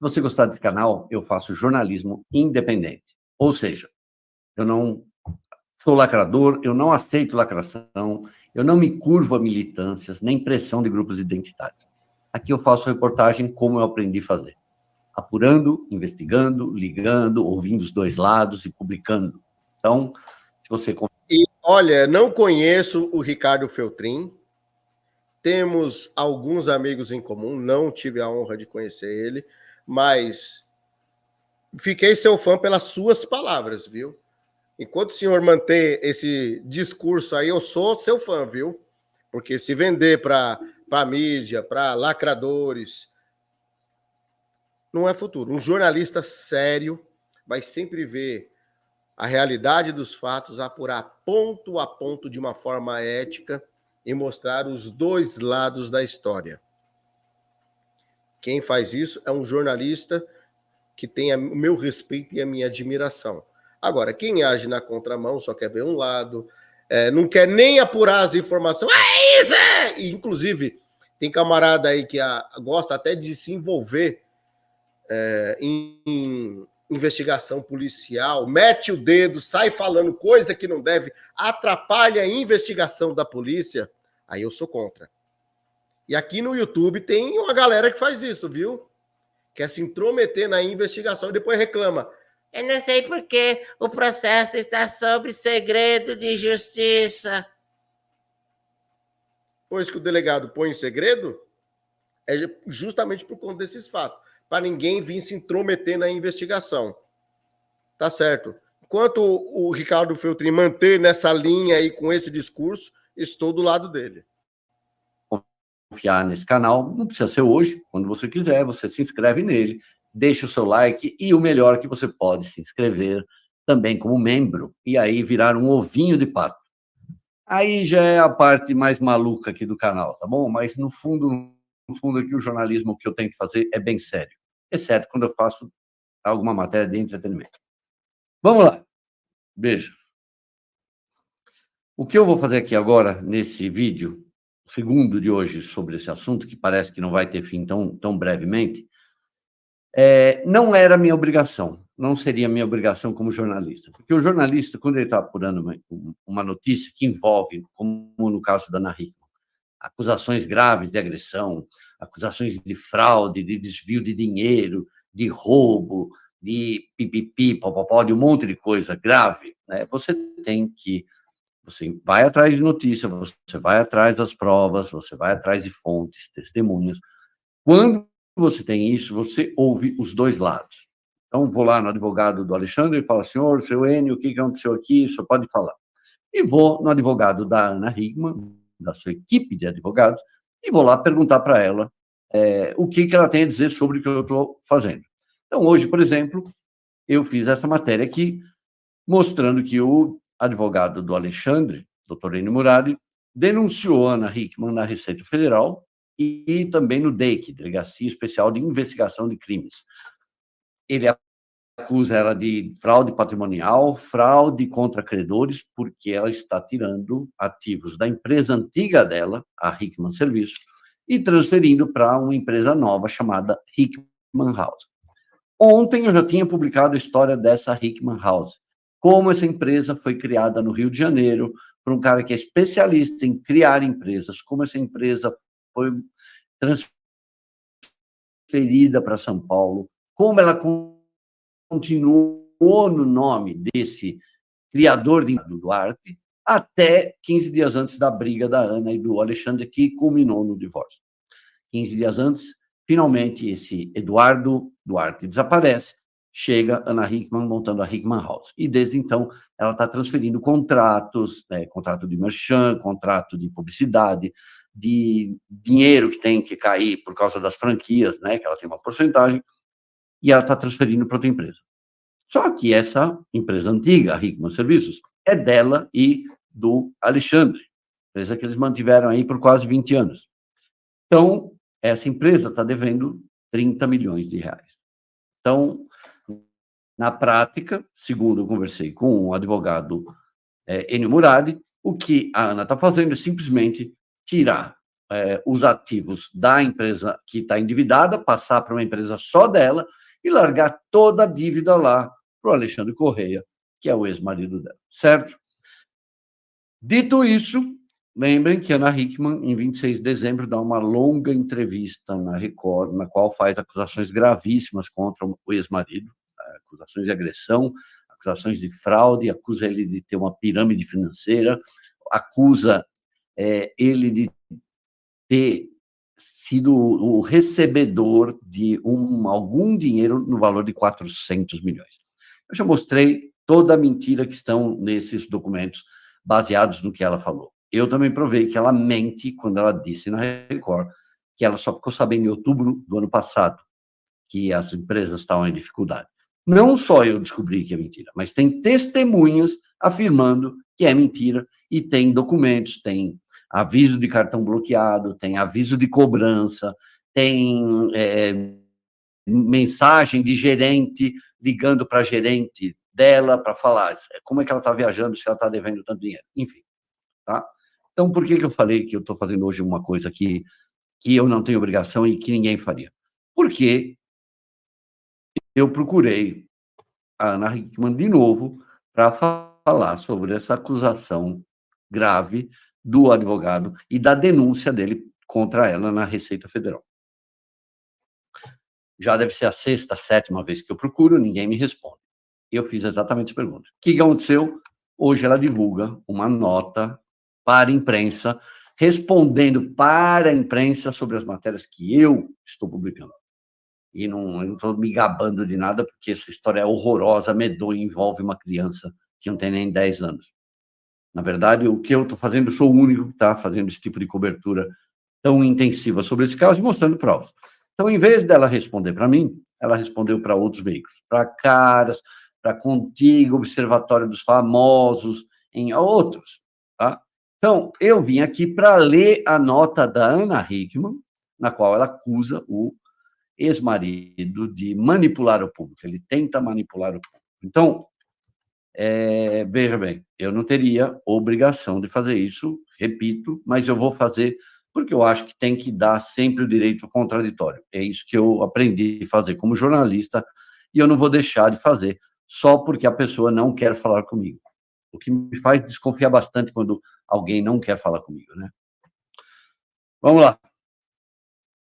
você gostar desse canal, eu faço jornalismo independente. Ou seja, eu não sou lacrador, eu não aceito lacração, eu não me curvo a militâncias, nem pressão de grupos identitários. Aqui eu faço reportagem como eu aprendi a fazer. Apurando, investigando, ligando, ouvindo os dois lados e publicando. Então, se você... E, olha, não conheço o Ricardo Feltrin, temos alguns amigos em comum, não tive a honra de conhecer ele, mas fiquei seu fã pelas suas palavras, viu? Enquanto o senhor manter esse discurso aí, eu sou seu fã, viu? Porque se vender para mídia, para lacradores, não é futuro. Um jornalista sério vai sempre ver a realidade dos fatos, apurar ponto a ponto de uma forma ética e mostrar os dois lados da história. Quem faz isso é um jornalista que tem o meu respeito e a minha admiração. Agora, quem age na contramão só quer ver um lado, não quer nem apurar as informações. É isso! E, inclusive, tem camarada aí que gosta até de se envolver em investigação policial, mete o dedo, sai falando coisa que não deve, atrapalha a investigação da polícia, aí eu sou contra. E aqui no YouTube tem uma galera que faz isso, viu? Quer se intrometer na investigação e depois reclama. Eu não sei porque o processo está sob segredo de justiça. Pois que o delegado põe em segredo, é justamente por conta desses fatos, para ninguém vir se intrometer na investigação. Tá certo. Enquanto o Ricardo Feltrin manter nessa linha aí com esse discurso, estou do lado dele. Confiar nesse canal, não precisa ser hoje, quando você quiser, você se inscreve nele, deixa o seu like e o melhor que você pode se inscrever também como membro e aí virar um ovinho de pato. Aí já é a parte mais maluca aqui do canal, tá bom? Mas no fundo aqui o jornalismo que eu tenho que fazer é bem sério, exceto quando eu faço alguma matéria de entretenimento. Vamos lá. Beijo. O que eu vou fazer aqui agora, nesse vídeo, o segundo de hoje, sobre esse assunto, que parece que não vai ter fim tão brevemente, não era minha obrigação, não seria minha obrigação como jornalista. Porque o jornalista, quando ele está apurando uma notícia que envolve, como no caso da Ana Hickman, acusações graves de agressão, acusações de fraude, de desvio de dinheiro, de roubo, de pipipi, popopó, de um monte de coisa grave, né? Você vai atrás de notícia, você vai atrás das provas, você vai atrás de fontes, testemunhas. Quando você tem isso, você ouve os dois lados. Então, vou lá no advogado do Alexandre e falo, senhor, seu Enio, o que aconteceu aqui? O senhor pode falar. E vou no advogado da Ana Hickman, da sua equipe de advogados, e vou lá perguntar para ela o que ela tem a dizer sobre o que eu estou fazendo. Então, hoje, por exemplo, eu fiz essa matéria aqui, mostrando que o advogado do Alexandre, doutor Enio Murad, denunciou a Ana Hickman na Receita Federal e também no DEIC, Delegacia Especial de Investigação de Crimes. Ele acusa ela de fraude patrimonial, fraude contra credores, porque ela está tirando ativos da empresa antiga dela, a Hickman Serviços, e transferindo para uma empresa nova chamada Hickman House. Ontem eu já tinha publicado a história dessa Hickman House, como essa empresa foi criada no Rio de Janeiro, por um cara que é especialista em criar empresas, como essa empresa foi transferida para São Paulo, como ela continuou no nome desse criador do Duarte, até 15 dias antes da briga da Ana e do Alexandre, que culminou no divórcio. 15 dias antes, finalmente, esse Eduardo Duarte desaparece, chega Ana Hickman montando a Hickman House. E, desde então, ela está transferindo contratos, contrato de merchan, contrato de publicidade, de dinheiro que tem que cair por causa das franquias, que ela tem uma porcentagem, e ela está transferindo para outra empresa. Só que essa empresa antiga, a Hickman Serviços, é dela e do Alexandre, empresa que eles mantiveram aí por quase 20 anos. Então, essa empresa está devendo 30 milhões de reais. Então, na prática, segundo eu conversei com o advogado Enio Murad, o que a Ana está fazendo é simplesmente tirar os ativos da empresa que está endividada, passar para uma empresa só dela e largar toda a dívida lá para o Alexandre Correia, que é o ex-marido dela, certo? Dito isso, lembrem que Ana Hickman, em 26 de dezembro, dá uma longa entrevista na Record, na qual faz acusações gravíssimas contra o ex-marido, acusações de agressão, acusações de fraude, acusa ele de ter uma pirâmide financeira, acusa ele de ter sido o recebedor de algum dinheiro no valor de 400 milhões. Eu já mostrei toda a mentira que estão nesses documentos, baseados no que ela falou. Eu também provei que ela mente quando ela disse na Record que ela só ficou sabendo em outubro do ano passado que as empresas estavam em dificuldade. Não só eu descobri que é mentira, mas tem testemunhas afirmando que é mentira e tem documentos, tem aviso de cartão bloqueado, tem aviso de cobrança, tem mensagem de gerente ligando para gerente dela para falar como é que ela está viajando se ela está devendo tanto dinheiro. Enfim, tá? Então, por que eu falei que eu estou fazendo hoje uma coisa que eu não tenho obrigação e que ninguém faria? Porque eu procurei a Ana Hickman de novo para falar sobre essa acusação grave do advogado e da denúncia dele contra ela na Receita Federal. Já deve ser a sexta, sétima vez que eu procuro, ninguém me responde. Eu fiz exatamente a pergunta. O que aconteceu? Hoje ela divulga uma nota para a imprensa, respondendo para a imprensa sobre as matérias que eu estou publicando. E não estou me gabando de nada, porque essa história é horrorosa, medonha, envolve uma criança que não tem nem 10 anos. Na verdade, o que eu estou fazendo, eu sou o único que está fazendo esse tipo de cobertura tão intensiva sobre esse caso e mostrando provas. Então, em vez dela responder para mim, ela respondeu para outros veículos, para Caras, para Contigo, Observatório dos Famosos, em outros. Tá? Então, eu vim aqui para ler a nota da Ana Hickman, na qual ela acusa o ex-marido de manipular o público. Ele tenta manipular o público. Então, veja bem, eu não teria obrigação de fazer isso, repito, mas eu vou fazer porque eu acho que tem que dar sempre o direito contraditório. É isso que eu aprendi a fazer como jornalista e eu não vou deixar de fazer só porque a pessoa não quer falar comigo. O que me faz desconfiar bastante quando alguém não quer falar comigo, né? Vamos lá.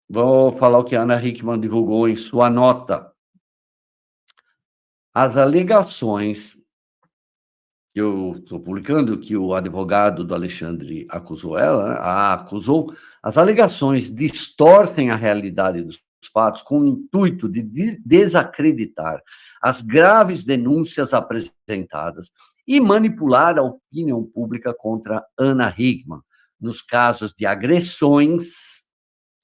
Vou falar o que a Ana Hickman divulgou em sua nota. As alegações que eu estou publicando, que o advogado do Alexandre acusou ela, né, acusou, as alegações distorcem a realidade dos fatos com o intuito de desacreditar as graves denúncias apresentadas e manipular a opinião pública contra Ana Hickman nos casos de agressões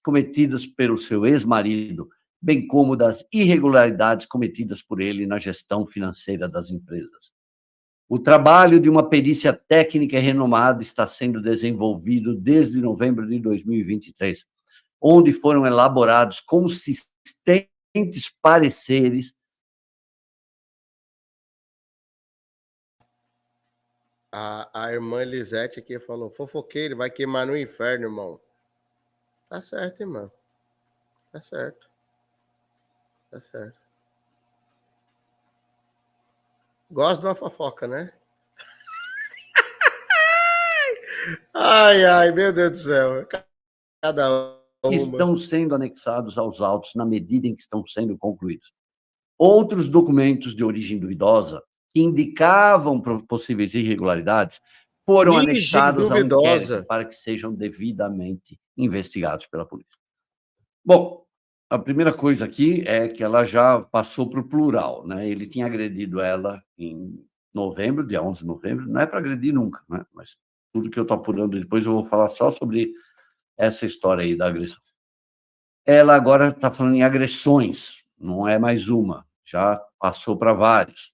cometidas pelo seu ex-marido, bem como das irregularidades cometidas por ele na gestão financeira das empresas. O trabalho de uma perícia técnica renomada está sendo desenvolvido desde novembro de 2023, onde foram elaborados consistentes pareceres. A irmã Elisete aqui falou: fofoqueiro, vai queimar no inferno, irmão. Tá certo, irmão. Tá certo. Tá certo. Gosto de uma fofoca, né? Ai, meu Deus do céu. Cada uma. Estão sendo anexados aos autos na medida em que estão sendo concluídos. Outros documentos de origem duvidosa que indicavam possíveis irregularidades foram anexados ao inquérito para que sejam devidamente investigados pela polícia. Bom, a primeira coisa aqui é que ela já passou para o plural, né? Ele tinha agredido ela em novembro, dia 11 de novembro, não é para agredir nunca, né? Mas tudo que eu estou apurando depois eu vou falar só sobre essa história aí da agressão. Ela agora está falando em agressões, não é mais uma, já passou para vários,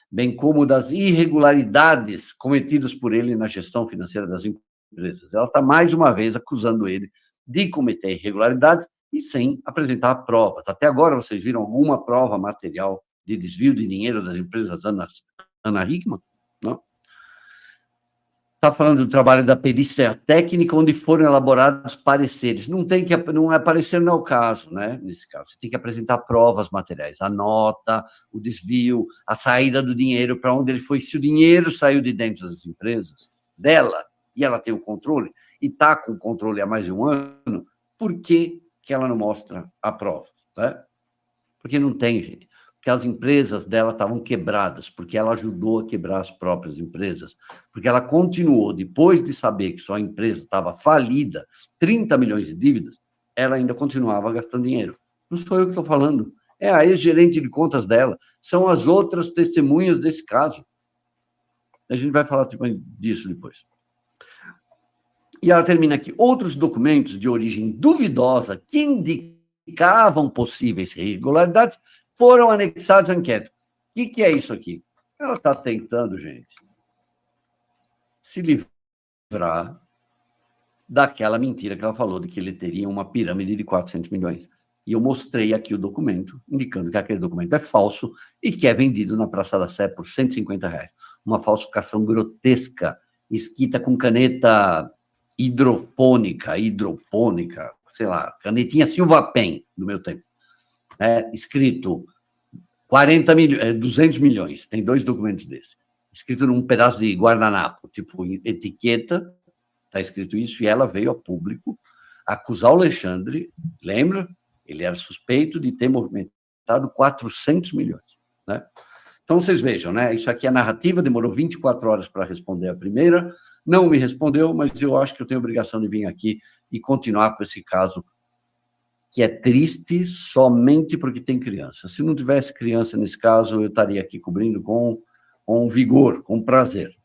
bem como das irregularidades cometidas por ele na gestão financeira das empresas. Ela está mais uma vez acusando ele de cometer irregularidades e sem apresentar provas. Até agora, vocês viram alguma prova material de desvio de dinheiro das empresas Ana Hickman? Não? está falando do trabalho da perícia técnica, onde foram elaborados pareceres. Não é parecer, não é o caso, né? Nesse caso, você tem que apresentar provas materiais, a nota, o desvio, a saída do dinheiro, para onde ele foi. Se o dinheiro saiu de dentro das empresas, dela, e ela tem o controle, e está com o controle há mais de um ano, por que ela não mostra a prova? Né? Porque não tem, gente. Porque as empresas dela estavam quebradas, porque ela ajudou a quebrar as próprias empresas, porque ela continuou, depois de saber que sua empresa estava falida, 30 milhões de dívidas, ela ainda continuava gastando dinheiro. Não sou eu que estou falando, é a ex-gerente de contas dela, são as outras testemunhas desse caso. A gente vai falar disso depois. E ela termina aqui, outros documentos de origem duvidosa que indicavam possíveis irregularidades foram anexados à inquérito. O que é isso aqui? Ela está tentando, gente, se livrar daquela mentira que ela falou de que ele teria uma pirâmide de 400 milhões. E eu mostrei aqui o documento, indicando que aquele documento é falso e que é vendido na Praça da Sé por R$150. Uma falsificação grotesca, escrita com caneta hidropônica, sei lá, canetinha Silva Pen, do meu tempo. Escrito 200 milhões, tem 2 documentos desses, escrito num pedaço de guardanapo, tipo etiqueta, está escrito isso, e ela veio a público acusar o Alexandre, lembra? Ele era suspeito de ter movimentado 400 milhões, né? Então, vocês vejam, né? Isso aqui é a narrativa, demorou 24 horas para responder a primeira, não me respondeu, mas eu acho que eu tenho a obrigação de vir aqui e continuar com esse caso que é triste somente porque tem criança. Se não tivesse criança nesse caso, eu estaria aqui cobrindo com vigor, com prazer,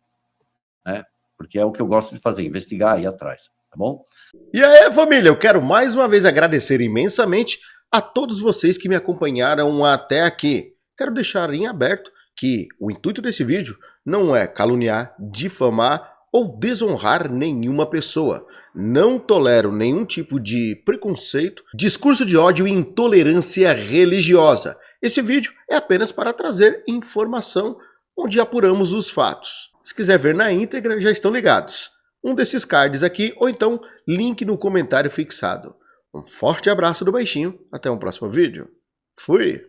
né? Porque é o que eu gosto de fazer, investigar e ir atrás, tá bom? E aí, família, eu quero mais uma vez agradecer imensamente a todos vocês que me acompanharam até aqui. Quero deixar em aberto que o intuito desse vídeo não é caluniar, difamar ou desonrar nenhuma pessoa. Não tolero nenhum tipo de preconceito, discurso de ódio e intolerância religiosa. Esse vídeo é apenas para trazer informação onde apuramos os fatos. Se quiser ver na íntegra, já estão ligados. Um desses cards aqui, ou então link no comentário fixado. Um forte abraço do Baixinho, até um próximo vídeo. Fui!